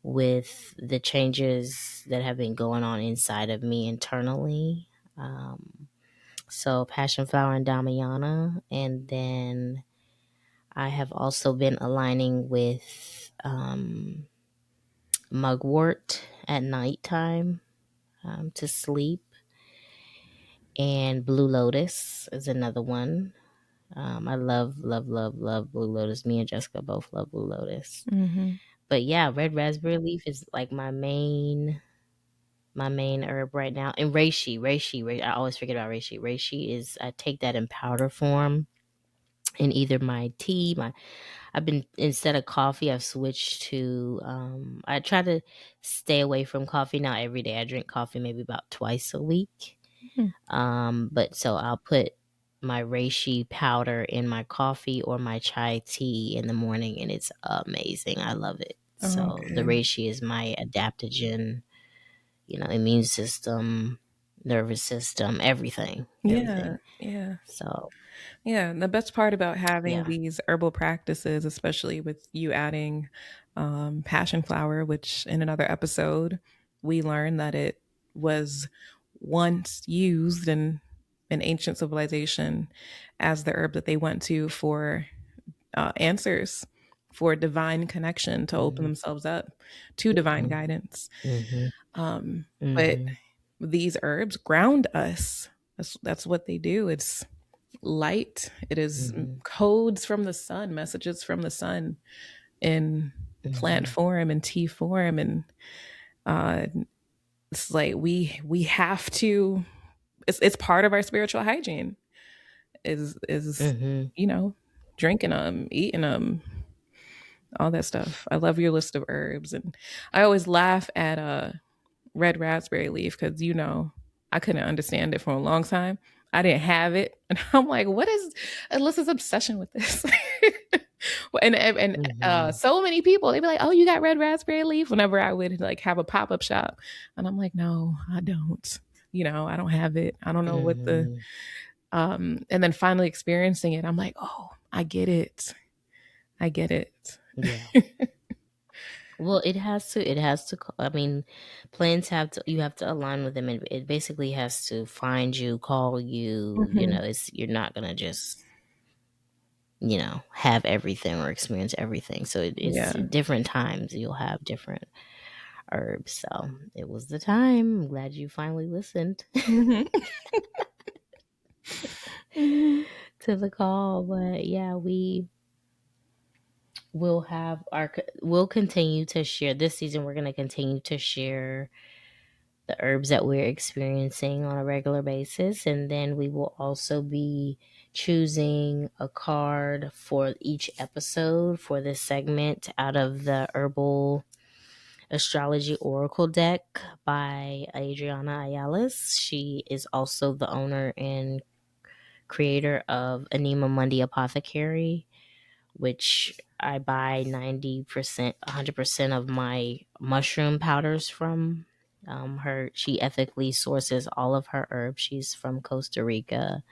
with the changes that have been going on inside of me internally. So passion flower and damiana, and then I have also been aligning with mugwort at nighttime to sleep, and blue lotus is another one. I love, love, love, love blue lotus. Me and Jessica both love blue lotus.
Mhm.
But yeah, red raspberry leaf is like my main herb right now. And reishi, I always forget about reishi. Reishi is I take that in powder form in either my tea, my I've been, instead of coffee, I've switched to I try to stay away from coffee now every day. I drink coffee maybe about twice a week.
Hmm.
But so I'll put my reishi powder in my coffee or my chai tea in the morning, and it's amazing. I love it. So the
Okay.
reishi is my adaptogen, immune system, nervous system, everything,
Yeah.
everything.
Yeah.
So
Yeah, and the best part about having
yeah.
these herbal practices, especially with you adding passion flower, which in another episode we learned that it was once used in an ancient civilization as the herb that they went to for answers, for divine connection, to open
Hmm.
themselves up to divine guidance.
Hmm.
But
Hmm.
these herbs ground us. That's what they do. It's light. It is
Hmm.
codes from the sun, messages from the sun in plant
Hmm.
form and tea form, and uh, it's like we have to. It's part of our spiritual hygiene. Is
Hmm.
you know drinking them, eating them, all that stuff. I love your list of herbs, and I always laugh at red raspberry leaf because I couldn't understand it for a long time. I didn't have it, and I'm like, what is Alyssa's obsession with this? and
Hmm.
so many people they'd be like, oh, you got red raspberry leaf whenever I would like have a pop-up shop, and I'm like, no, I don't. I don't have it. I don't know what the
Hmm.
and then finally experiencing it, I'm like, oh, I get it. I get it.
Yeah. Well, I mean, plans you have to align with them, and it basically has to find you, call you,
Hmm.
you're not going to just, have everything or experience everything. So it's
Yeah.
different times you'll have different herbs. So it was the time. I'm glad you finally listened
Hmm. Hmm.
to the call. But yeah, we'll continue to share this season. We're going to continue to share the herbs that we're experiencing on a regular basis. And then we will also be choosing a card for each episode for this segment out of the Herbal Astrology Oracle deck by Adriana Ayalis. She is also the owner and creator of Anima Mundi Apothecary, which I buy 90%, 100% of my mushroom powders from. She ethically sources all of her herbs. She's from Costa Rica.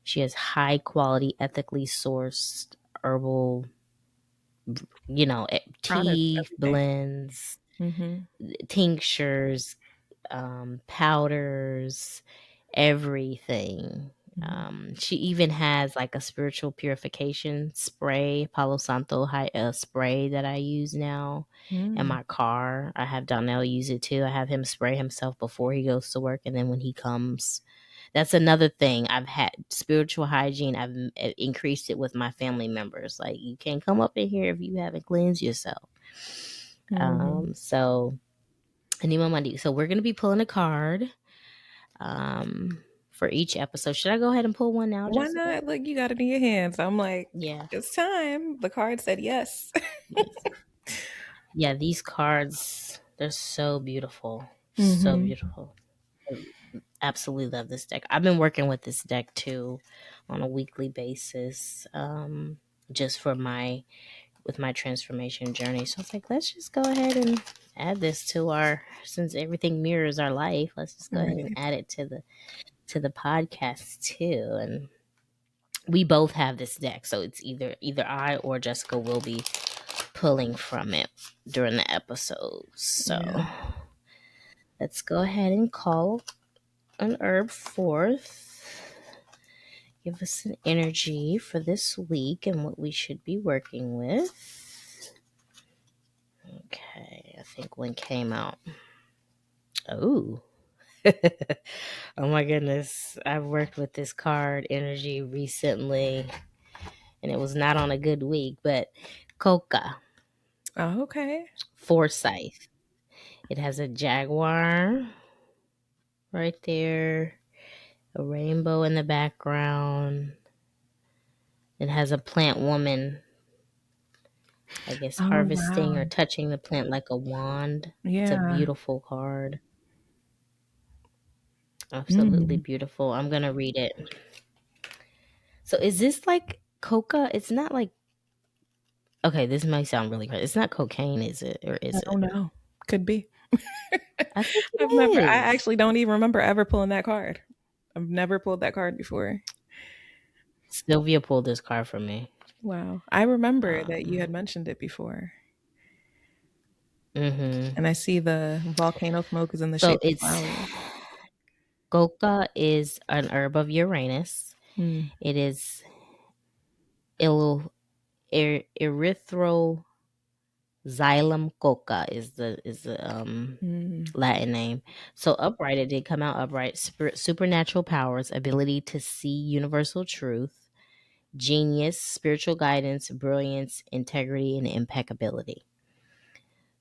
She has high quality, ethically sourced herbal,
Products,
tea
everything.
blends,
Hmm.
tinctures, powders, everything.
Hmm.
She even has like a spiritual purification spray, Palo Santo spray that I use now in
Mm.
my car. I have Donnell use it too. I have him spray himself before he goes to work, and then when he comes. That's another thing. I've had spiritual hygiene. I've increased it with my family members. Like, you can't come up in here if you haven't cleansed yourself.
Mhm.
So Anima Monday. So we're gonna be pulling a card for each episode. Should I go ahead and pull one now,
Why
Jessica?
not? Look, you got it in your hands. I'm like,
Yeah.
it's time. The card said yes.
Yes. Yeah, these cards, they're so beautiful. So
Hmm.
beautiful. I absolutely love this deck. I've been working with this deck too on a weekly basis. Just for my transformation journey. So it's like, let's just go ahead and add this to since everything mirrors our life, let's just go ahead and
Right.
add it to the podcast too. And we both have this deck, so it's either I or Jessica will be pulling from it during the episode. So
Yeah.
let's go ahead and call an herb forth. Give us an energy for this week and what we should be working with. Okay, I think one came out. Oh. Oh my goodness. I've worked with this card energy recently, and it was not on a good week, but Coca,
Oh, okay.
Forsyth. It has a jaguar right there, a rainbow in the background, It has a plant woman, I guess,
Oh,
harvesting or
wow.
touching the plant like a wand. It's a
Yeah.
beautiful card. Absolutely
Mm.
beautiful. I'm gonna read it. So is this like coca? It's not like, okay, this might sound really crazy. It's not cocaine, is it? Or
I
is it?
don't know. Could be.
I think
I
it is.
actually don't even remember ever pulling that card. I've never pulled that card before.
Sylvia pulled this card for me.
Wow. I remember that you
Um,
had mentioned it before.
hmm
And I see the volcano smoke is in the
So
shape of
it's
flowers.
coca is an herb of Uranus.
Mm.
It is il, erythro Xylem coca is the
Mm.
Latin name. So upright, it did come out upright. Supernatural powers, ability to see universal truth, genius, spiritual guidance, brilliance, integrity, and impeccability.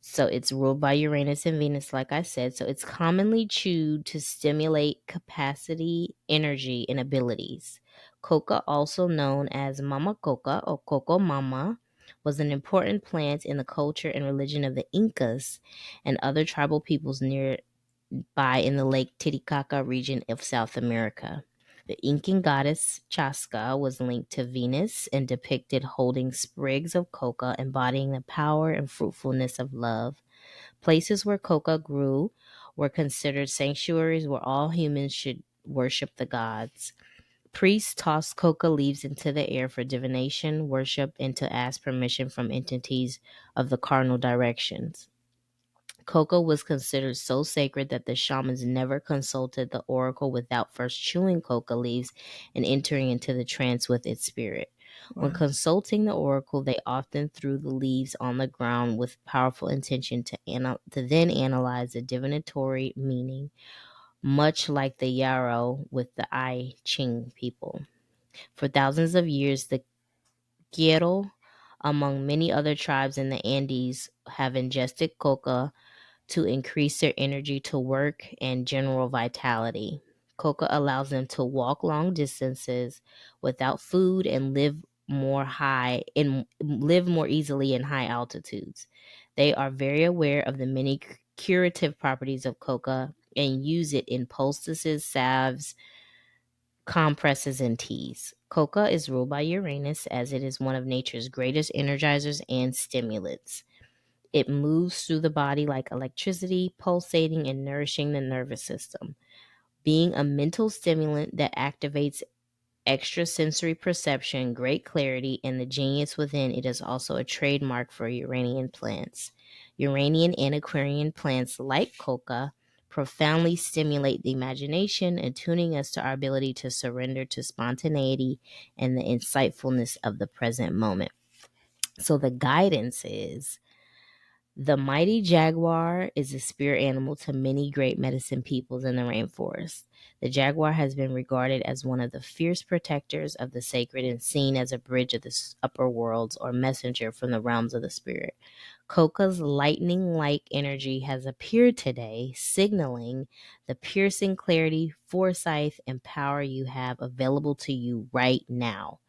So it's ruled by Uranus and Venus, like I said. So it's commonly chewed to stimulate capacity, energy, and abilities. Coca, also known as Mama Coca or Coco Mama, was an important plant in the culture and religion of the Incas and other tribal peoples nearby in the Lake Titicaca region of South America. The Incan goddess Chaska was linked to Venus and depicted holding sprigs of coca, embodying the power and fruitfulness of love. Places where coca grew were considered sanctuaries where all humans should worship the gods. Priests tossed coca leaves into the air for divination, worship, and to ask permission from entities of the cardinal directions. Coca was considered so sacred that the shamans never consulted the oracle without first chewing coca leaves and entering into the trance with its spirit. When
Wow.
consulting the oracle, they often threw the leaves on the ground with powerful intention to then analyze the divinatory meaning, much like the yarrow with the I Ching people. For thousands of years, the Quiero, among many other tribes in the Andes, have ingested coca to increase their energy to work and general vitality. Coca allows them to walk long distances without food and live more easily in high altitudes. They are very aware of the many curative properties of coca and use it in poultices, salves, compresses, and teas. Coca is ruled by Uranus as it is one of nature's greatest energizers and stimulants. It moves through the body like electricity, pulsating and nourishing the nervous system. Being a mental stimulant that activates extrasensory perception, great clarity, and the genius within, it is also a trademark for Uranian plants. Uranian and Aquarian plants like coca profoundly stimulate the imagination, attuning us to our ability to surrender to spontaneity and the insightfulness of the present moment. So the guidance is: the mighty jaguar is a spirit animal to many great medicine peoples in the rainforest. The jaguar has been regarded as one of the fierce protectors of the sacred and seen as a bridge of the upper worlds or messenger from the realms of the spirit. Coca's lightning like energy has appeared today, signaling the piercing clarity, foresight, and power you have available to you right now.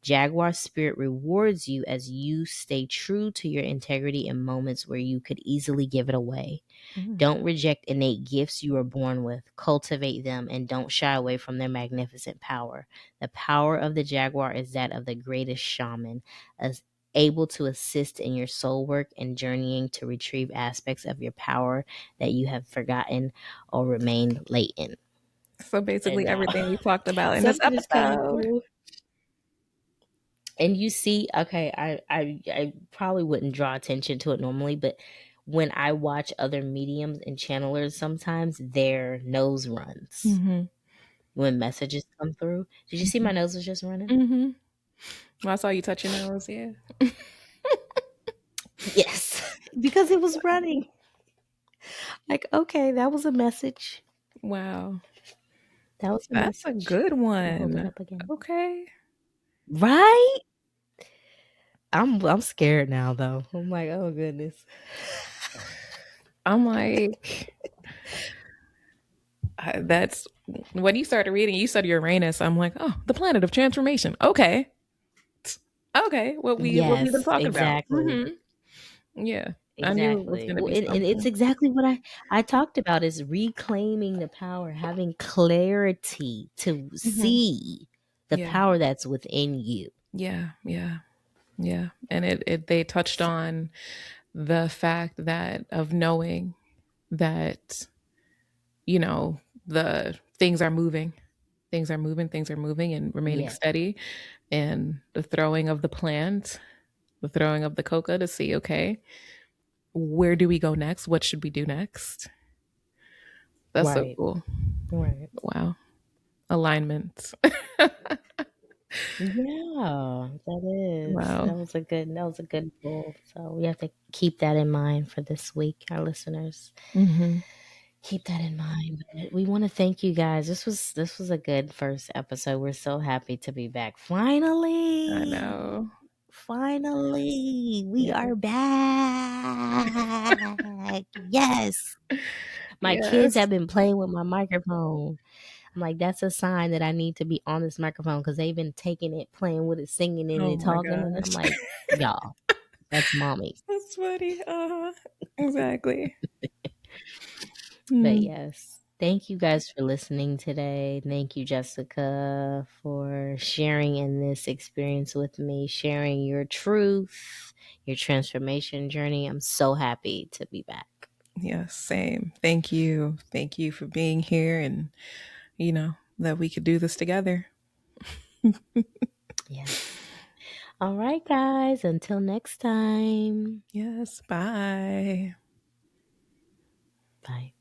Jaguar Spirit rewards you as you stay true to your integrity in moments where you could easily give it away.
Mm.
Don't reject innate gifts you are born with. Cultivate them and don't shy away from their magnificent power. The power of the Jaguar is that of the greatest shaman, as able to assist in your soul work and journeying to retrieve aspects of your power that you have forgotten or remained latent.
So
And
basically everything we talked about in this
something is coming
episode.
through. And you see, okay, I probably wouldn't draw attention to it normally, but when I watch other mediums and channelers, sometimes their nose runs
Mm-hmm.
when messages come through. Did you see my nose was just running?
Mm-hmm. Well, I saw you touch your nose. Yeah.
Yes, because it was running. Like, okay, that was a message.
Wow.
That was a
That's a
message.
good
I'll hold it
one.
up again.
Okay.
Right? I'm scared now though. I'm like, oh goodness.
I'm like, that's when you started reading, you said Uranus. I'm like, oh, the planet of transformation. Okay. Okay, what we've been
Yes,
talking about.
exactly.
Yeah, I knew it was
Exactly.
gonna
Well,
be
and it's
something.
exactly what I talked about is reclaiming the power, having clarity to
Hmm.
see the
Yeah,
power that's within you.
yeah, yeah, yeah. And it they touched on the fact that of knowing that, you know, the things are moving and remaining
Yeah.
steady, and the throwing of the plant, the throwing of the coca to see, okay, where do we go next? What should we do next? That's so
Right.
cool.
Right.
Wow. Alignment.
Yeah, that is.
Wow.
That was a good goal. So we have to keep that in mind for this week, our listeners.
Hmm.
Keep that in mind. But we want to thank you guys. This was a good first episode. We're so happy to be back.
I
Finally.
know.
Finally, we
Yeah.
are back. Yes. My kids
Yes.
have been playing with my microphone. I'm like, that's a sign that I need to be on this microphone because they've been taking it, playing with it, singing in
Oh
it,
my
talking. And I'm
gosh.
like, y'all, that's mommy.
That's funny. Uh-huh. Exactly.
But
Mm.
yes, thank you guys for listening today. Thank you, Jessica, for sharing in this experience with me, sharing your truth, your transformation journey. I'm so happy to be back.
Yes, same. Thank you. Thank you for being here, and that we could do this together.
Yes. All right, guys. Until next time.
Yes. Bye.
Bye.